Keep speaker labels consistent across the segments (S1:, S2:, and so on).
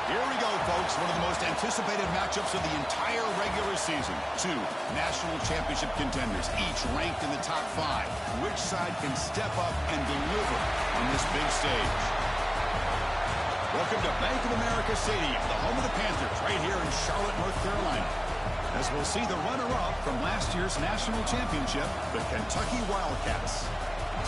S1: Here we go, folks. One of the most anticipated matchups of the entire regular season. Two national championship contenders, each ranked in the top 5. Which side can step up and deliver on this big stage? Welcome to Bank of America Stadium, the home of the Panthers, right here in Charlotte, North Carolina. As we'll see the runner-up from last year's national championship, the Kentucky Wildcats,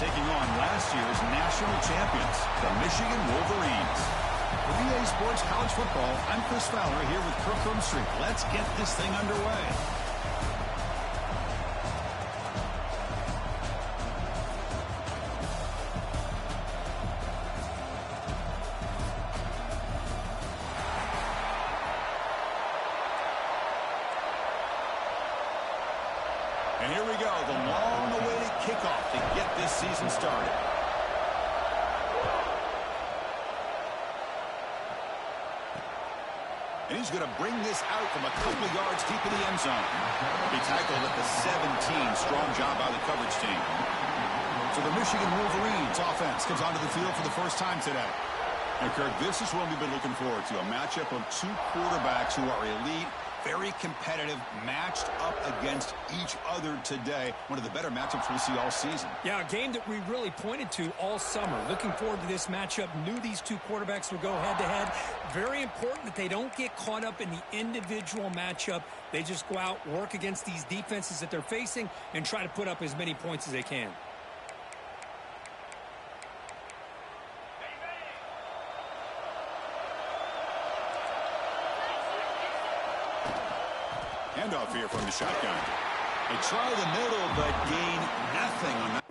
S1: taking on last year's national champions, the Michigan Wolverines. For EA Sports College Football, I'm Chris Fowler here with Kirk Street. Let's get this thing underway. And here we go, the long-awaited kickoff to get this season started. And he's going to bring this out from a couple yards deep in the end zone. He tackled at the 17. Strong job by the coverage team. So the Michigan Wolverines offense comes onto the field for the first time today. And Kirk, this is what we've been looking forward to, a matchup of two quarterbacks who are elite, very competitive, matched up against each other today. One of the better matchups we'll see all season.
S2: Yeah, a game that we really pointed to all summer. Looking forward to this matchup. Knew these two quarterbacks would go head-to-head. Very important that they don't get caught up in the individual matchup. They just go out, work against these defenses that they're facing, and try to put up as many points as they can.
S1: Handoff here from the shotgun. They try the middle, but gain nothing on that.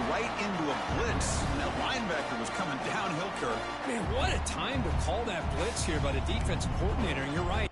S1: Right into a blitz. And that linebacker was coming downhill, Kirk.
S2: Man, what a time to call that blitz here by the defensive coordinator, and you're right.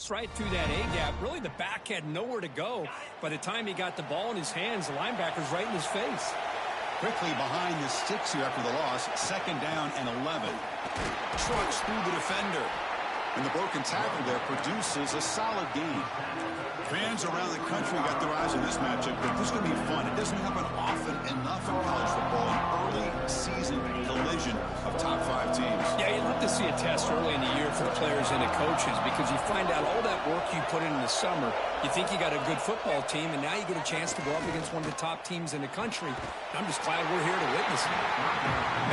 S2: walks right through that A-gap. Really, the back had nowhere to go. By the time he got the ball in his hands, the linebacker's right in his face.
S1: Quickly behind the sticks here after the loss. 2nd down and 11. Trucks through the defender. And the broken tackle there produces a solid gain. Fans around the country got their eyes on this matchup, but this is going to be fun. It doesn't happen often enough in college football, an early season collision of top 5 teams.
S2: Yeah, you'd love to see a test early in the year for the players and the coaches because you find out all that work you put in the summer. You think you got a good football team, and now you get a chance to go up against one of the top teams in the country. I'm just glad we're here to witness it.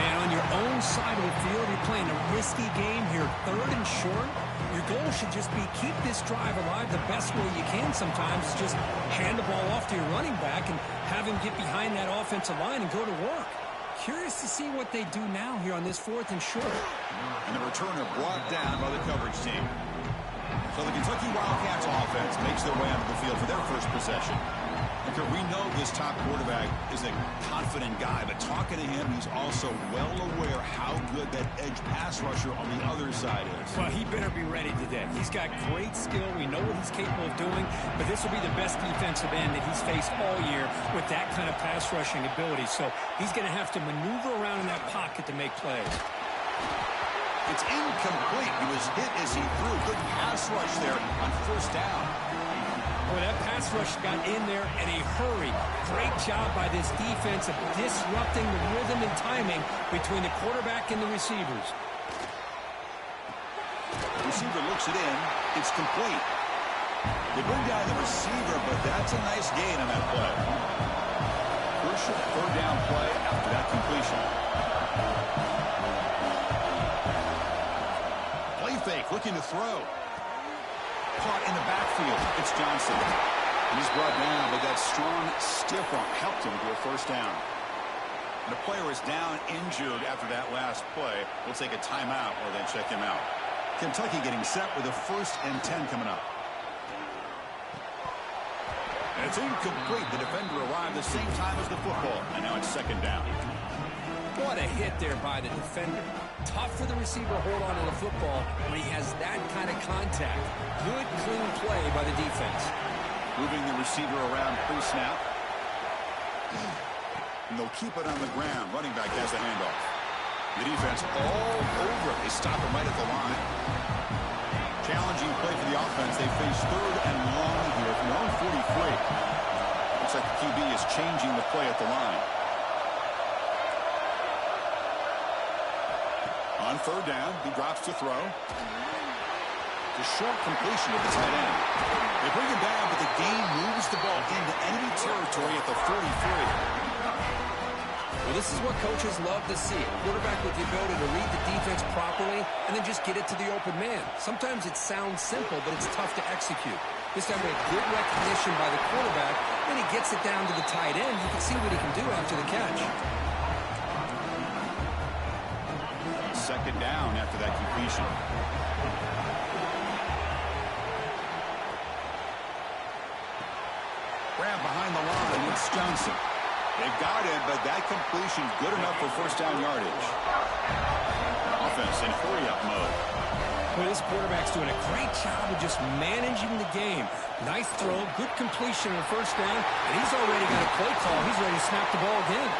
S2: Man, on your own side of the field, you're playing a risky game here. 3rd and short. Your goal should just be keep this drive alive the best way you can sometimes. Is just hand the ball off to your running back and have him get behind that offensive line and go to work. Curious to see what they do now here on this 4th and short.
S1: And the returner brought down by the coverage team. So the Kentucky Wildcats offense makes their way onto the field for their first possession. We know this top quarterback is a confident guy, but talking to him, he's also well aware how good that edge pass rusher on the other side is.
S2: Well, he better be ready today. He's got great skill. We know what he's capable of doing, but this will be the best defensive end that he's faced all year with that kind of pass rushing ability. So he's going to have to maneuver around in that pocket to make plays.
S1: It's incomplete. He was hit as he threw. Good pass rush there on 1st down.
S2: Boy, that pass rush got in there in a hurry. Great job by this defense of disrupting the rhythm and timing between the quarterback and the receivers.
S1: The receiver looks it in. It's complete. They bring down the receiver, but that's a nice gain on that play. Crucial 3rd down play after that completion. Play fake, looking to throw. Caught in the backfield. It's Johnson. And he's brought down, but that strong, stiff arm helped him to a 1st down. And the player is down injured after that last play. We'll take a timeout or then check him out. Kentucky getting set with a 1st and 10 coming up. And it's incomplete. The defender arrived the same time as the football. And now it's 2nd down.
S2: What a hit there by the defender. Tough for the receiver to hold on to the football when he has that kind of contact. Good, clean play by the defense.
S1: Moving the receiver around pre-snap. And they'll keep it on the ground. Running back has the handoff. The defense all over it. They stop him right at the line. Challenging play for the offense. They face 3rd and long here from their own 43. Looks like the QB is changing the play at the line. On 3rd down, he drops to throw. The short completion of the tight end. They bring him down, but the game moves the ball into enemy territory at the 43.
S2: Well, this is what coaches love to see. A quarterback with the ability to read the defense properly and then just get it to the open man. Sometimes it sounds simple, but it's tough to execute. This time with good recognition by the quarterback, then he gets it down to the tight end. You can see what he can do after the catch.
S1: 2nd down after that completion. Grab behind the line. It's Johnson. They've got him, but that completion good enough for 1st down yardage. Offense in hurry-up mode.
S2: Boy, this quarterback's doing a great job of just managing the game. Nice throw, good completion on 1st down, and he's already got a play call. He's ready to snap the ball again.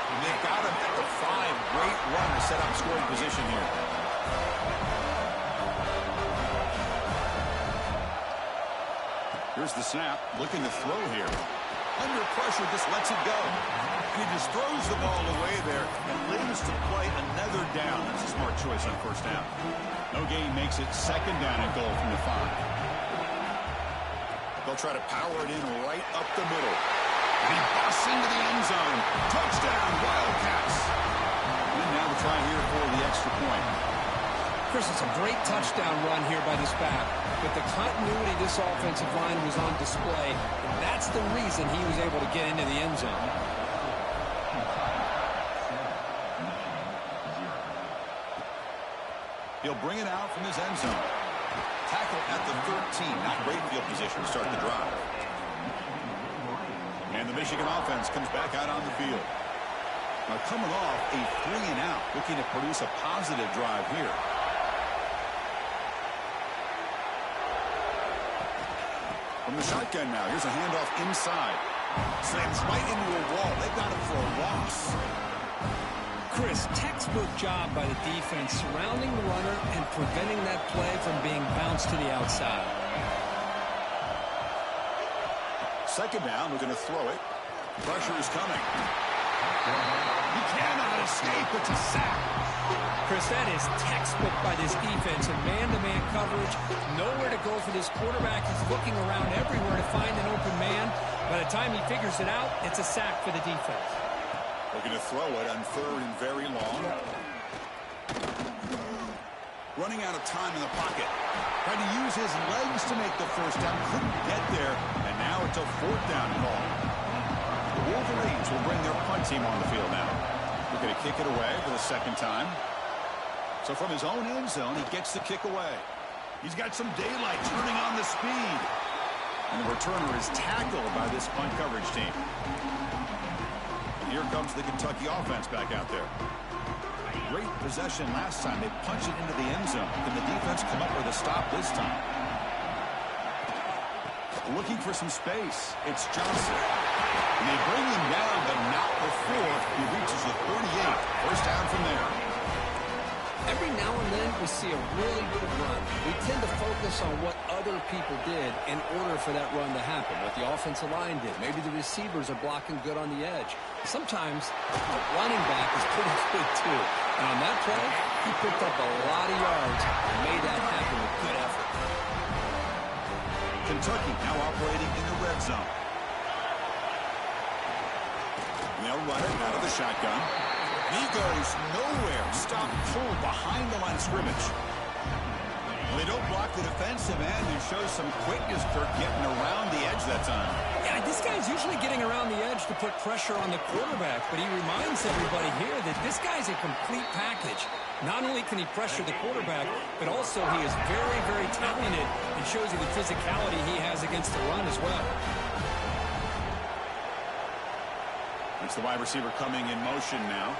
S1: And they've got him at the 5. Great run to set up scoring position here. Here's the snap. Looking to throw here. Under pressure, just lets it go. And he just throws the ball away there and leaves to play another down. That's a smart choice on 1st down. No gain makes it 2nd down and goal from the 5. They'll try to power it in right up the middle. And he busts into the end zone. Touchdown, Wildcats. And now the try here for the extra point.
S2: Chris, it's a great touchdown run here by this back. But the continuity of this offensive line was on display. And that's the reason he was able to get into the end zone.
S1: He'll bring it out from his end zone. Tackle at the 13. Not great field position to start the drive. And the Michigan offense comes back out on the field. Now coming off a 3-and-out, looking to produce a positive drive here. From the shotgun now, here's a handoff inside. Slams right into a wall. They've got him for a loss.
S2: Chris, textbook job by the defense surrounding the runner and preventing that play from being bounced to the outside.
S1: Second down, we're going to throw it. Pressure is coming. He cannot escape. It's a sack.
S2: Chris, that is textbook by this defense in man-to-man coverage. Nowhere to go for this quarterback. He's looking around everywhere to find an open man. By the time he figures it out, it's a sack for the defense.
S1: Looking to throw it on third and very long. Running out of time in the pocket. Trying to use his legs to make the first down. Couldn't get there. And now it's a fourth down call. The Wolverines will bring their punt team on the field now. Looking to kick it away for the second time. So from his own end zone, he gets the kick away. He's got some daylight, turning on the speed. And the returner is tackled by this punt coverage team. And here comes the Kentucky offense back out there. Great possession last time. They punched it into the end zone. Can the defense come up with a stop this time? Looking for some space. It's Johnson. And they bring him down, but not before he reaches the 38. First down from there.
S2: Every now and then we see a really good run. We tend to focus on what other people did in order for that run to happen, what the offensive line did. Maybe the receivers are blocking good on the edge. Sometimes the running back is pretty good too. And on that play, he picked up a lot of yards and made that happen with good effort.
S1: Kentucky now operating in the red zone. They'll run it out of the shotgun. He goes nowhere. Stop pulled behind the line of scrimmage. They don't block the defensive end and show some quickness, Kirk, getting around the edge that time.
S2: Yeah, this guy's usually getting around the edge to put pressure on the quarterback, but he reminds everybody here that this guy's a complete package. Not only can he pressure the quarterback, but also he is very, very talented and shows you the physicality he has against the run as well.
S1: It's the wide receiver coming in motion now.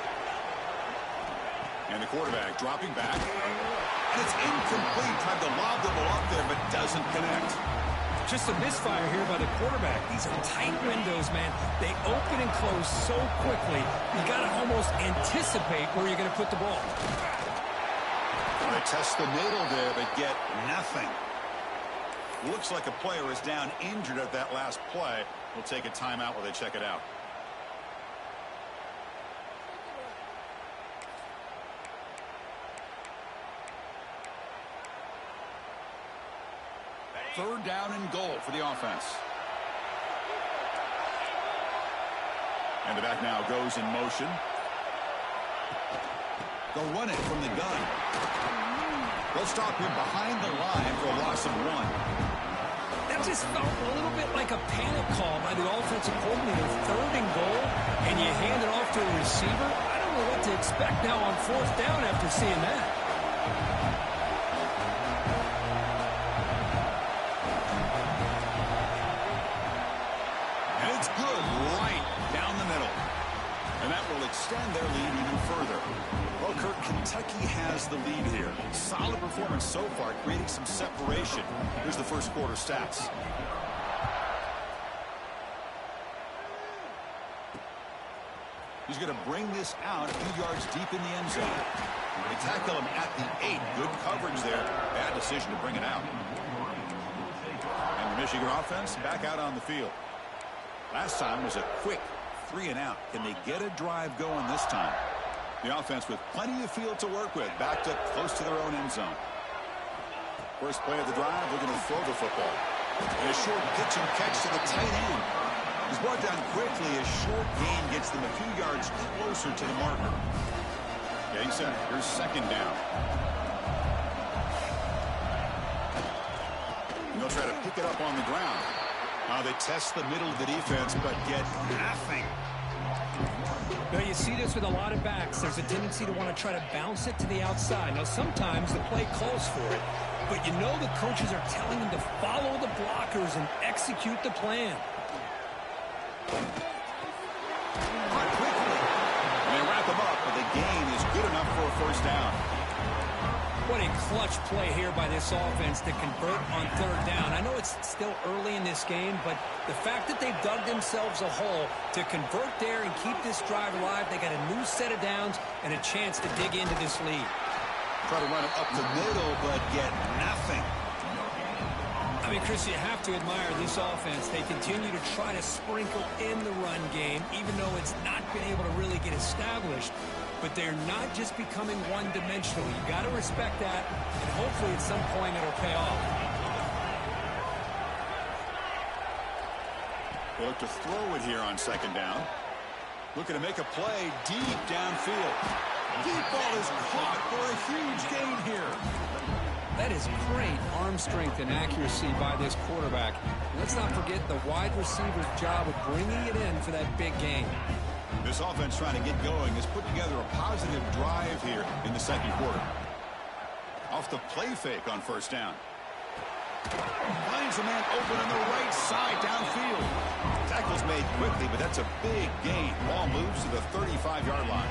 S1: And the quarterback dropping back. And it's incomplete. Tried to lob the ball up there, but doesn't connect.
S2: Just a misfire here by the quarterback. These are tight windows, man. They open and close so quickly. You got to almost anticipate where you're going to put the ball.
S1: They test the middle there, but get nothing. Looks like a player is down injured at that last play. We'll take a timeout while they check it out. Third down and goal for the offense. And the back now goes in motion. They'll run it from the gun. They'll stop him behind the line for a loss of 1.
S2: That just felt a little bit like a panic call by the offensive coordinator. Third and goal, and you hand it off to a receiver. I don't know what to expect now on fourth down after seeing that.
S1: Extend their lead even further. Well, Kirk, Kentucky has the lead here. Solid performance so far, creating some separation. Here's the first quarter stats. He's going to bring this out a few yards deep in the end zone. They tackle him at the 8. Good coverage there. Bad decision to bring it out. And the Michigan offense back out on the field. Last time was a quick 3 and out. Can they get a drive going this time? The offense with plenty of field to work with, backed up close to their own end zone. First play of the drive, looking to throw the football. And a short pitch and catch to the tight end. He's brought down quickly. A short gain gets them a few yards closer to the marker. Getting set. Here's second down. And they'll try to pick it up on the ground. Now they test the middle of the defense, but get nothing.
S2: Now you see this with a lot of backs. There's a tendency to want to try to bounce it to the outside. Now sometimes the play calls for it, but you know the coaches are telling them to follow the blockers and execute the plan.
S1: Caught quickly. And they wrap him up, but the gain is good enough for a first down.
S2: What a clutch play here by this offense to convert on third down. I know it's still early in this game, but the fact that they've dug themselves a hole to convert there and keep this drive alive, they got a new set of downs and a chance to dig into this lead.
S1: Try to run it up the middle, but get nothing.
S2: I mean, Chris, you have to admire this offense. They continue to try to sprinkle in the run game, even though it's not been able to really get established. But they're not just becoming one-dimensional. You got to respect that, and hopefully at some point it'll pay off.
S1: They look to throw it here on second down. Looking to make a play deep downfield. Deep ball is caught for a huge gain here.
S2: That is great arm strength and accuracy by this quarterback. Let's not forget the wide receiver's job of bringing it in for that big gain.
S1: This offense trying to get going has put together a positive drive here in the second quarter. Off the play fake on first down. Finds a man open on the right side downfield. Tackle's made quickly, but that's a big gain. Ball moves to the 35-yard line.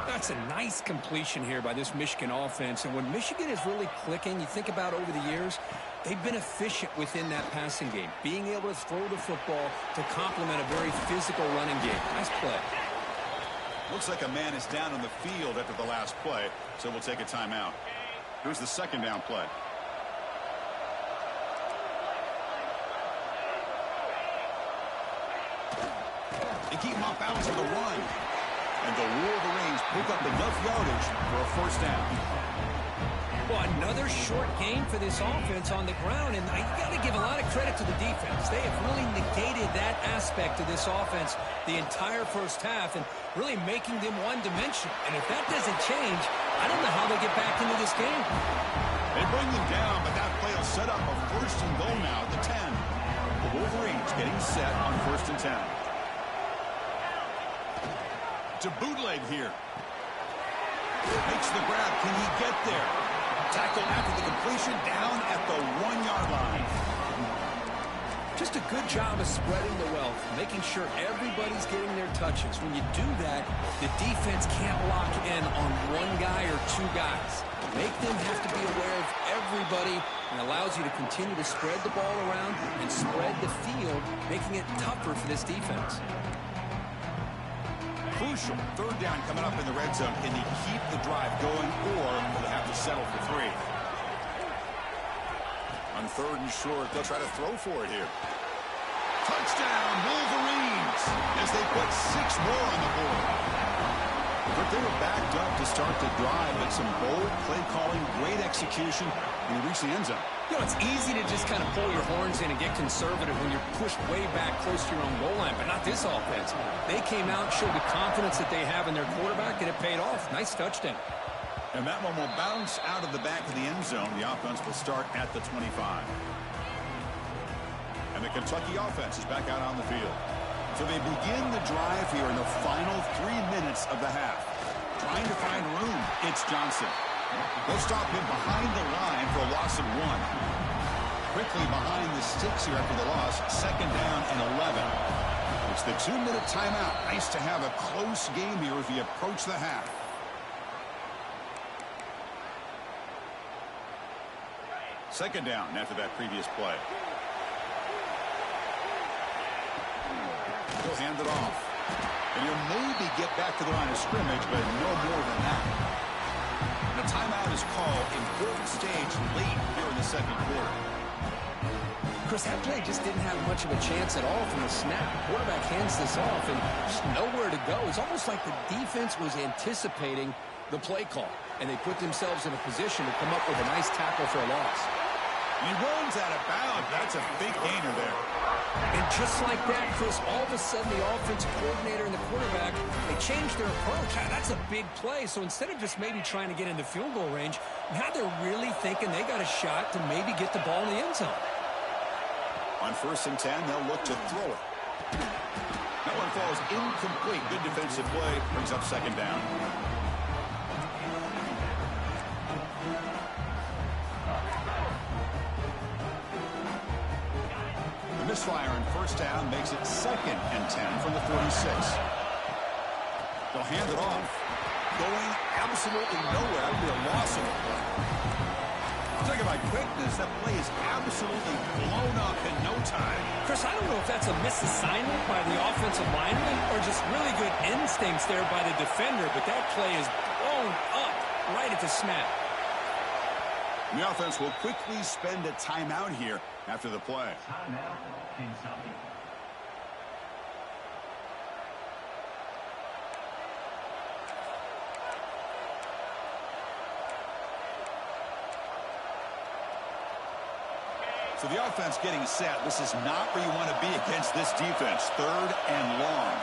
S2: That's a nice completion here by this Michigan offense. And when Michigan is really clicking, you think about over the years, they've been efficient within that passing game, being able to throw the football to complement a very physical running game. Nice play.
S1: Looks like a man is down on the field after the last play, so we'll take a timeout. Here's the second down play. They keep him off balance with a run. And the Wolverines pick up enough yardage for a first down.
S2: Well, another short gain for this offense on the ground, and you got to give a lot of credit to the defense. They have really negated that aspect of this offense the entire first half and really making them one-dimensional. And if that doesn't change, I don't know how they get back into this game.
S1: They bring them down, but that play will set up a first and goal now at the 10. The Wolverines getting set on first and 10. To bootleg here. Makes the grab. Can he get there? Tackle after the completion down at the 1-yard line.
S2: Just a good job of spreading the wealth, making sure everybody's getting their touches. When you do that, the defense can't lock in on one guy or two guys. Make them have to be aware of everybody and allows you to continue to spread the ball around and spread the field, making it tougher for this defense.
S1: Crucial third down coming up in the red zone. Can he keep the drive going, or will they have to settle for 3? On third and short, they'll try to throw for it here. Touchdown, Wolverines, as they put 6 more on the board. But they were backed up to start the drive, but some bold play calling, great execution, and he reached the end zone.
S2: You know, it's easy to just kind of pull your horns in and get conservative when you're pushed way back close to your own goal line, but not this offense. They came out, showed the confidence that they have in their quarterback, and it paid off. Nice touchdown.
S1: And that one will bounce out of the back of the end zone. The offense will start at the 25. And the Kentucky offense is back out on the field. So they begin the drive here in the final 3 minutes of the half. Trying to find room, it's Johnson. They'll stop him behind the line for a loss of 1. Quickly behind the sticks here after the loss, second down and 11. It's the 2-minute timeout. Nice to have a close game here as we approach the half. Second down after that previous play. He'll hand it off. And he'll maybe get back to the line of scrimmage, but no more than that. The timeout is called. Important stage late here in the second quarter.
S2: Chris, that play just didn't have much of a chance at all from the snap. Quarterback hands this off and just nowhere to go. It's almost like the defense was anticipating the play call, and they put themselves in a position to come up with a nice tackle for a loss.
S1: He runs out of bounds. That's a big gainer there.
S2: And just like that, Chris, all of a sudden the offensive coordinator and the quarterback, they changed their approach. That's a big play. So instead of just maybe trying to get into field goal range, now they're really thinking they got a shot to maybe get the ball in the end zone.
S1: On first and 10, they'll look to throw it. That one falls incomplete. Good defensive play. Brings up second down. The misfire on first down makes it second and 10 from the 46. They'll hand it off. going absolutely nowhere. That would be a loss of a play. Talking about quickness, that play is absolutely blown up in no time.
S2: Chris, I don't know if that's a misassignment by the offensive lineman or just really good instincts there by the defender, but that play is blown up right at the snap.
S1: The offense will quickly spend a timeout here after the play.
S3: Timeout, Kentucky.
S1: So the offense getting set. This is not where you want to be against this defense. 3rd and long.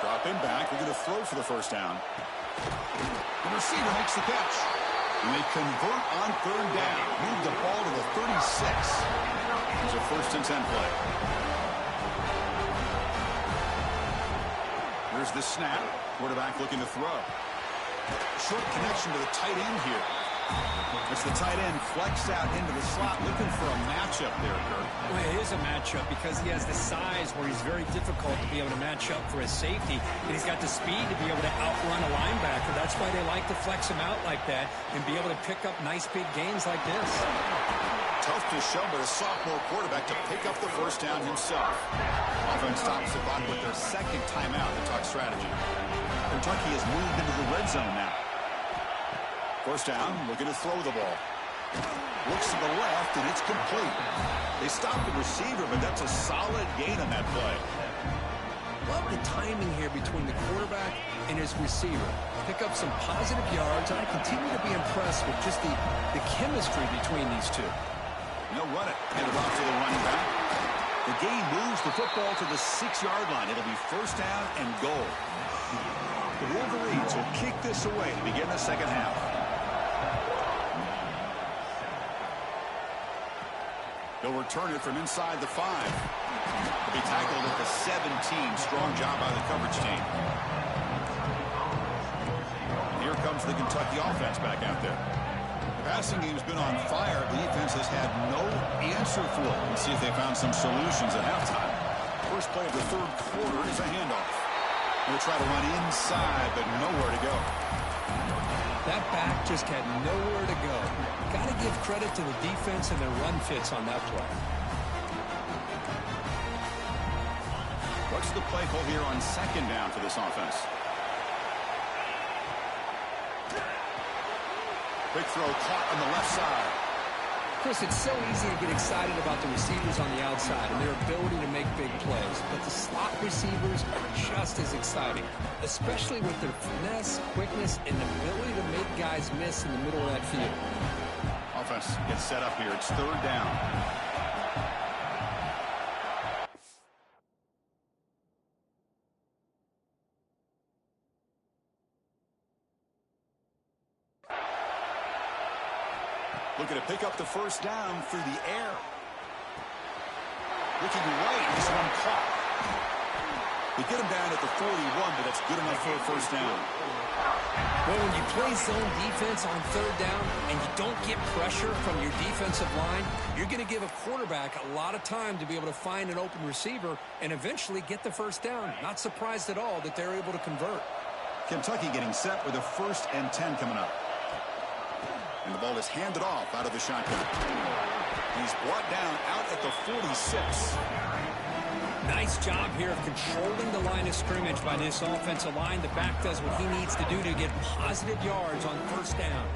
S1: Drop him back. They're going to throw for the first down. The receiver makes the catch. And they convert on 3rd down. Move the ball to the 36. Here's a 1st and 10 play. Here's the snap. Quarterback looking to throw. Short connection to the tight end here. It's the tight end flexed out into the slot, looking for a matchup there, Kirk.
S2: Well, it is a matchup because he has the size where he's very difficult to be able to match up for his safety, and he's got the speed to be able to outrun a linebacker. That's why they like to flex him out like that and be able to pick up nice big gains like this.
S1: Tough to show, but a sophomore quarterback to pick up the first down himself. Offense stops the clock with their 2nd timeout to talk strategy. Kentucky has moved into the red zone now. First down, looking to throw the ball. Looks to the left, and it's complete. They stopped the receiver, but that's a solid gain on that play.
S2: Love the timing here between the quarterback and his receiver. Pick up some positive yards, and I continue to be impressed with just the chemistry between these two.
S1: They'll run it. Hand it off to the running back. The gain moves the football to the 6-yard line. It'll be first down and goal. The Wolverines will kick this away to begin the second half. They'll return it from inside the 5. They'll be tackled at the 17. Strong job by the coverage team. Here comes the Kentucky offense back out there. The passing game's been on fire. The defense has had no answer for it. Let's see if they found some solutions at halftime. First play of the 3rd quarter is a handoff. They'll try to run inside, but nowhere to go.
S2: That back just had nowhere to go. Got to give credit to the defense and their run fits on that play.
S1: What's the play call here on 2nd down for this offense? Quick throw caught on the left side.
S2: Chris, it's so easy to get excited about the receivers on the outside and their ability to make big plays, but the slot receivers are just as exciting, especially with their finesse, quickness, and the ability to make guys miss in the middle of that field.
S1: Offense gets set up here. It's 3rd down. Looking to pick up the first down through the air. Looking right. This one caught. They get him down at the 41, but that's good enough for a first down.
S2: Well, when you play zone defense on 3rd down and you don't get pressure from your defensive line, you're going to give a quarterback a lot of time to be able to find an open receiver and eventually get the first down. Not surprised at all that they're able to convert.
S1: Kentucky getting set with a 1st and 10 coming up. And the ball is handed off out of the shotgun. He's brought down out at the 46.
S2: Nice job here of controlling the line of scrimmage by this offensive line. The back does what he needs to do to get positive yards on first down.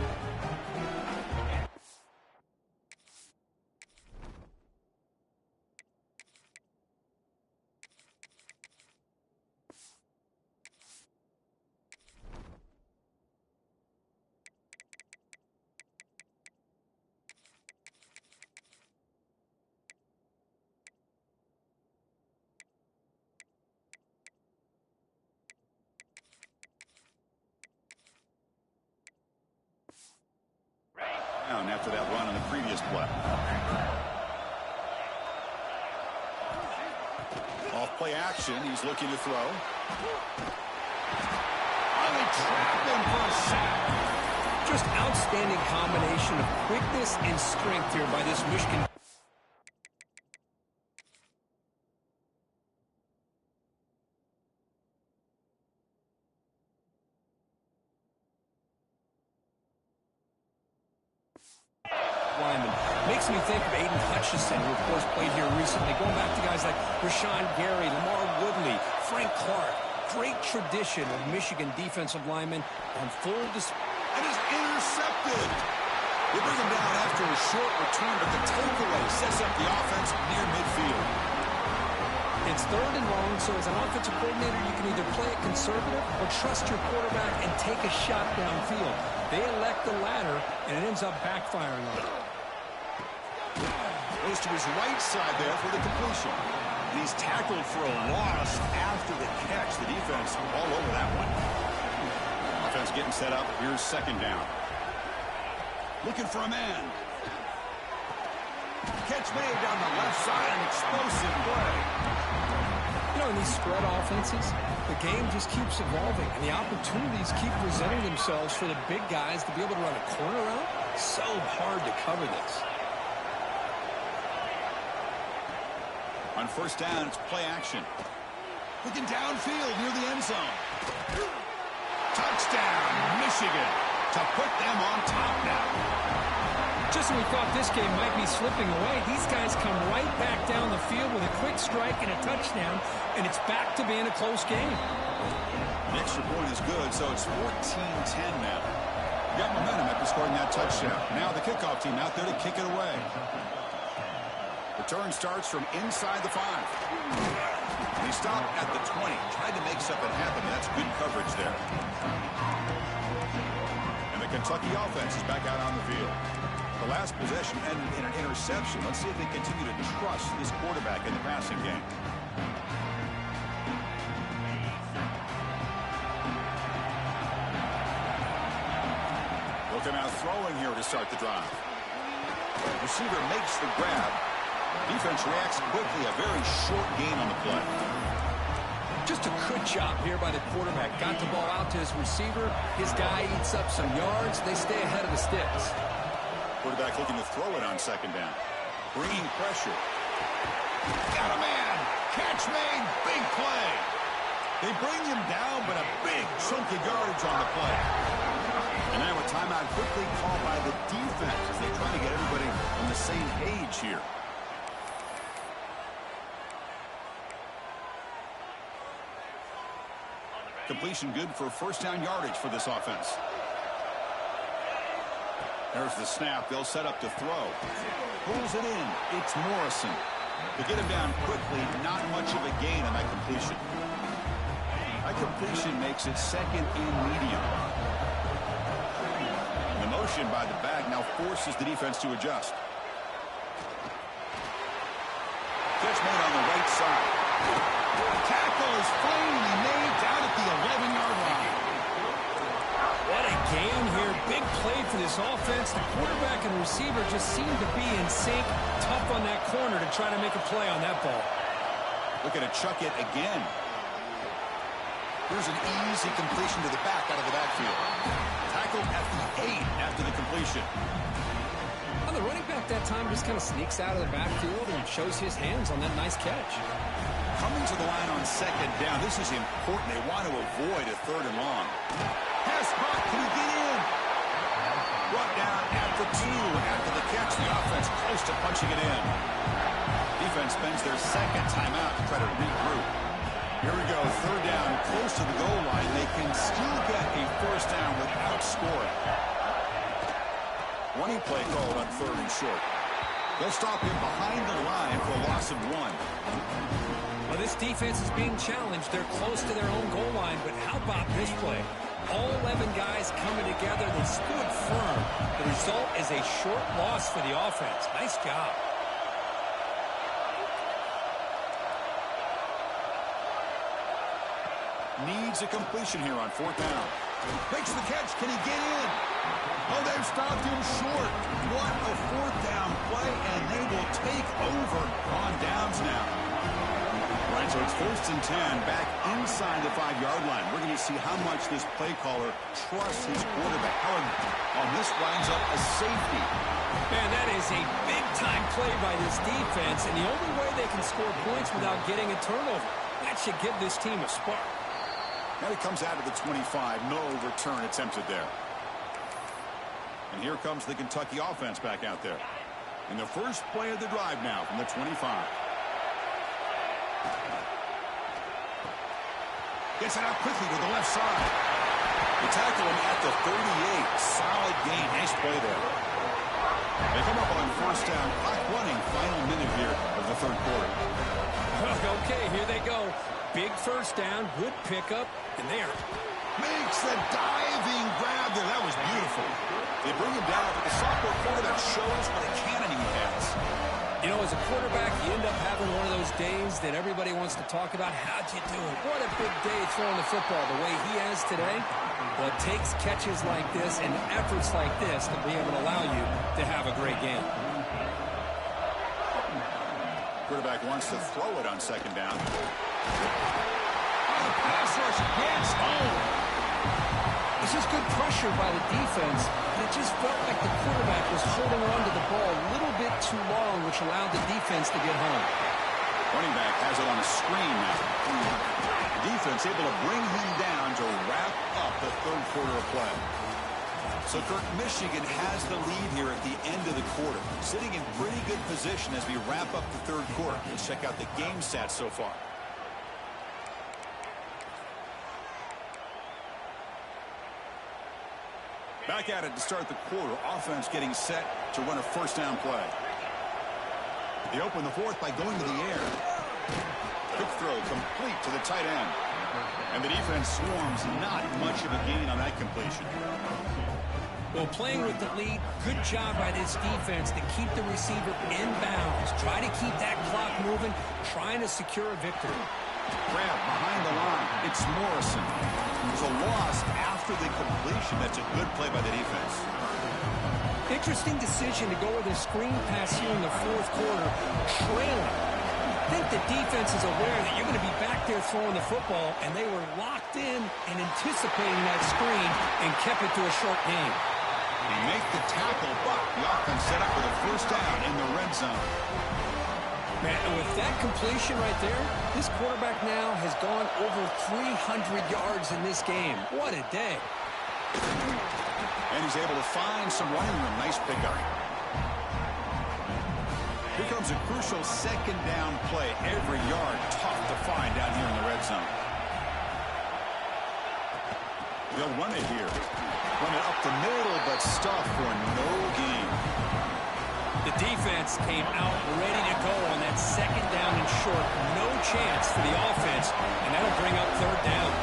S1: After that run on the previous play. Off play action. He's looking to throw. And they trap him for a sack.
S2: Just outstanding combination of quickness and strength here by this Michigan. Makes me think of Aiden Hutchinson, who, of course, played here recently. Going back to guys like Rashawn Gary, Lamar Woodley, Frank Clark. Great tradition of Michigan defensive linemen on full display.
S1: And is intercepted. They bring him down after a short return, but the takeaway sets up the offense near midfield.
S2: It's 3rd and long, so as an offensive coordinator, you can either play it conservative or trust your quarterback and take a shot downfield. They elect the latter, and it ends up backfiring on them.
S1: Goes to his right side there for the completion. And he's tackled for a loss after the catch. The defense all over that one. Offense getting set up. Here's 2nd down. Looking for a man. Catch made down the left side. An explosive play.
S2: You know, in these spread offenses, the game just keeps evolving, and the opportunities keep presenting themselves for the big guys to be able to run a corner out. So hard to cover this.
S1: On 1st down, it's play action. Looking downfield near the end zone. Touchdown, Michigan, to put them on top now.
S2: Just when we thought this game might be slipping away, these guys come right back down the field with a quick strike and a touchdown, and it's back to being a close game.
S1: The extra point is good, so it's 14-10 now. Got momentum after scoring that touchdown. Now the kickoff team out there to kick it away. Return starts from inside the 5. And he stopped at the 20. Tried to make something happen. That's good coverage there. And the Kentucky offense is back out on the field. The last possession ended in an interception. Let's see if they continue to trust this quarterback in the passing game. They'll come out throwing here to start the drive. Receiver makes the grab. Defense reacts quickly. A very short gain on the play.
S2: Just a good job here by the quarterback. Got the ball out to his receiver. His guy eats up some yards. They stay ahead of the sticks.
S1: Quarterback looking to throw it on 2nd down. Bringing pressure. Got a man. Catch made. Big play. They bring him down, but a big chunk of yardage on the play. And now a timeout quickly called by the defense as they try to get everybody on the same page here. Completion good for 1st down yardage for this offense. There's the snap. They'll set up to throw. Pulls it in. It's Morrison. To get him down quickly, not much of a gain on that completion. That completion makes it 2nd and medium. The motion by the back now forces the defense to adjust. Catch made on the right side. Tackle is finally made down at the 11-yard line.
S2: What a gain here. Big play for this offense. The quarterback and receiver just seem to be in sync. Tough on that corner to try to make a play on that ball.
S1: Looking to chuck it again. Here's an easy completion to the back out of the backfield. Tackled at the 8 after the completion.
S2: Well, the running back that time just kind of sneaks out of the backfield and shows his hands on that nice catch.
S1: Coming to the line on 2nd down. This is important. They want to avoid a 3rd and long. Pass caught. Can he get in? Brought down at the 2 after the catch. The offense close to punching it in. Defense spends their 2nd timeout to try to regroup. Here we go. 3rd down. Close to the goal line. They can still get a 1st down without scoring. Running play called on 3rd and short. They'll stop him behind the line for a loss of 1.
S2: Well, this defense is being challenged. They're close to their own goal line, but how about this play? All 11 guys coming together. They stood firm. The result is a short loss for the offense. Nice job.
S1: Needs a completion here on 4th down. Makes the catch. Can he get in? Oh, they've stopped him short. What a 4th down play, and they will take over on downs now. Right, so it's 1st and 10 back inside the 5-yard line. We're going to see how much this play caller trusts his quarterback. How this winds up a safety.
S2: Man, that is a big-time play by this defense, and the only way they can score points without getting a turnover. That should give this team a spark.
S1: Now he comes out of the 25. No return attempted there. And here comes the Kentucky offense back out there. And the first play of the drive now from the 25. Gets it out quickly to the left side. They tackle him at the 38. Solid gain. Nice play there. They come up on first down. Clock running. Final minute here of the third quarter.
S2: Okay, here they go. Big first down. Good pickup. And there.
S1: Makes the diving grab there. That was beautiful. They bring him down, but the sophomore quarterback shows what a cannon he has.
S2: You know, as a quarterback, you end up having one of those days that everybody wants to talk about. How'd you do it? What a big day throwing the football the way he has today. Well, it takes catches like this and efforts like this to be able to allow you to have a great game.
S1: Quarterback wants to throw it on second down. Oh, pass rush against home.
S2: This is good pressure by the defense, but it just felt like the quarterback was holding on to the ball a little bit too long, which allowed the defense to get home.
S1: Running back has it on a screen now. The defense able to bring him down to wrap up the third quarter of play. So, Kirk, Michigan has the lead here at the end of the quarter, sitting in pretty good position as we wrap up the third quarter. Let's check out the game stats so far. Back at it to start the quarter. Offense getting set to run a first down play. They open the fourth by going to the air. Quick throw complete to the tight end. And the defense swarms. Not much of a gain on that completion.
S2: Well, playing with the lead, good job by this defense to keep the receiver in bounds. Try to keep that clock moving, trying to secure a victory.
S1: Grab behind the line. It's Morrison. There's a loss after the completion. That's a good play by the defense.
S2: Interesting decision to go with a screen pass here in the fourth quarter, trailing. I think the defense is aware that you're going to be back there throwing the football, and they were locked in and anticipating that screen and kept it to a short game.
S1: They make the tackle, but the offense set up for the first down in the red zone.
S2: Man, and with that completion right there, this quarterback now has gone over 300 yards in this game. What a day.
S1: And he's able to find some running room. Nice pickup. Here comes a crucial second down play. Every yard tough to find down here in the red zone. They'll run it here. Run it up the middle, but stuff for no gain.
S2: The defense came out ready to go on that second down and short. No chance for the offense, and that'll bring up third down.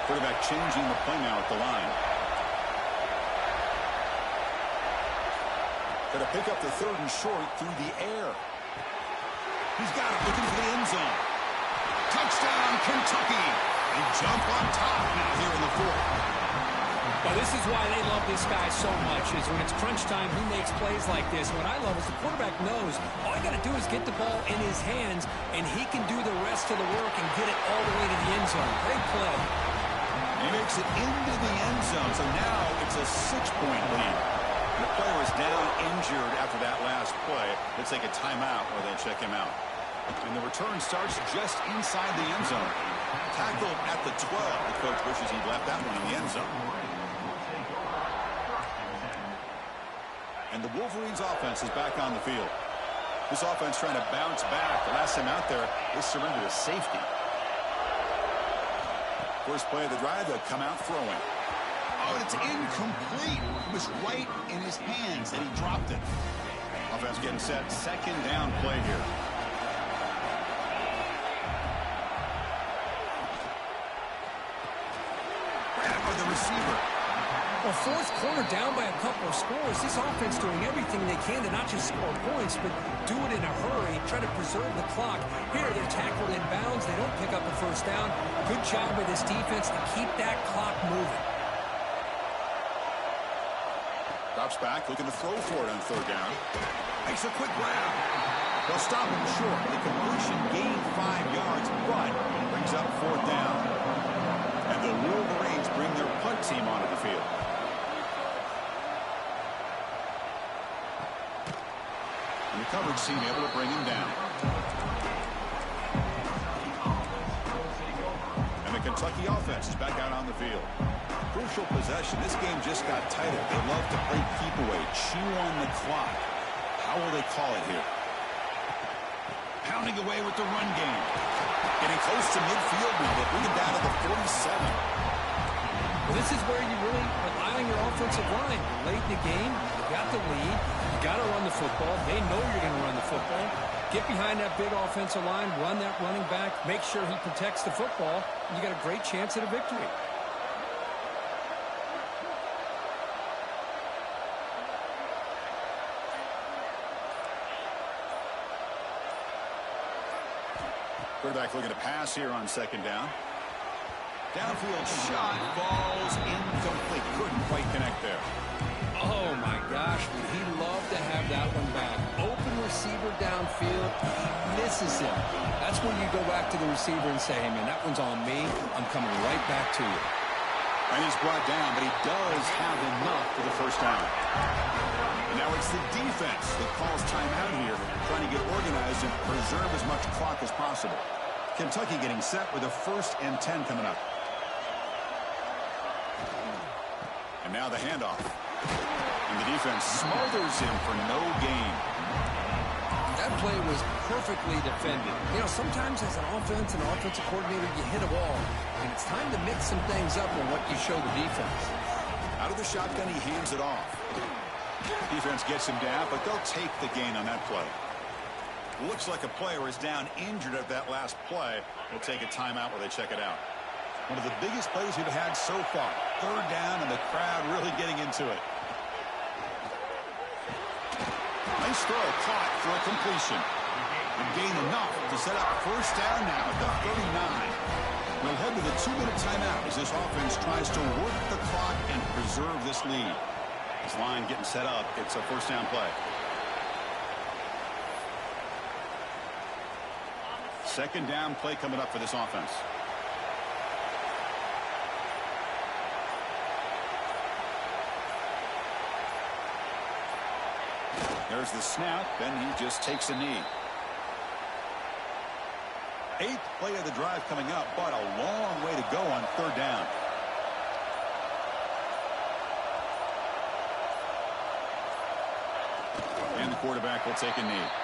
S1: Quarterback changing the play now at the line. Going to pick up the third and short through the air. He's got it looking for the end zone. Touchdown, Kentucky. They jump on top now here in the fourth.
S2: Well, this is why they love this guy so much, is when it's crunch time, he makes plays like this. What I love is the quarterback knows all you got to do is get the ball in his hands, and he can do the rest of the work and get it all the way to the end zone. Great play.
S1: He makes it into the end zone, so now it's a 6-point lead. The player is down injured after that last play. Let's take a timeout while they check him out. And the return starts just inside the end zone. Tackled at the 12. The coach wishes he'd left that one in the end zone. And the Wolverines offense is back on the field. This offense trying to bounce back. The last time out there, they surrendered a safety. First play of the drive, they'll come out throwing. Oh, and it's incomplete. It was right in his hands, and he dropped it. Offense getting set. Second down play here. Grab for the receiver.
S2: Well, fourth quarter down by a couple of scores. This offense doing everything they can to not just score points, but do it in a hurry, try to preserve the clock. Here, they're tackled in bounds. They don't pick up the first down. Good job by this defense to keep that clock moving.
S1: Drops back, looking to throw for it on third down. Makes a quick grab. They'll stop him short. The completion gained 5 yards, but brings up fourth down. And the Wolverines bring their punt team onto the field. And the coverage team able to bring him down. And the Kentucky offense is back out on the field. crucial possession. This game just got tighter. They love to play keep away, chew on the clock. How will they call it here? Pounding away with the run game. Getting close to midfield now. They bring him down to the 47.
S2: Well, this is where you really rely on your offensive line. Late in the game, you got the lead. You got to run the football. They know you're going to run the football. Get behind that big offensive line, run that running back, make sure he protects the football, and you got a great chance at a victory.
S1: Quarterback looking to pass here on second down. Downfield shot falls incomplete. Couldn't quite connect there.
S2: Oh, my gosh. Would he love to have that one back. Open receiver downfield. He misses him. That's when you go back to the receiver and say, hey, man, that one's on me. I'm coming right back to you.
S1: And he's brought down, but he does have enough for the first down. And now it's the defense that calls timeout here, trying to get organized and preserve as much clock as possible. Kentucky getting set with a 1st and 10 coming up. And now the handoff. And the defense smothers him for no gain.
S2: That play was perfectly defended. You know, sometimes as an offensive coordinator, you hit a wall. And it's time to mix some things up on what you show the defense.
S1: Out of the shotgun, he hands it off. Defense gets him down, but they'll take the gain on that play. Looks like a player is down injured at that last play. We'll take a timeout while they check it out. One of the biggest plays we've had so far. 3rd down, and the crowd really getting into it. Nice throw, caught for a completion. And gain enough to set up 1st down now at the 39. We'll head to the 2-minute timeout as this offense tries to work the clock and preserve this lead. This line getting set up. It's a 1st down play. 2nd down play coming up for this offense. There's the snap, and he just takes a knee. 8th play of the drive coming up, but a long way to go on 3rd down. And the quarterback will take a knee.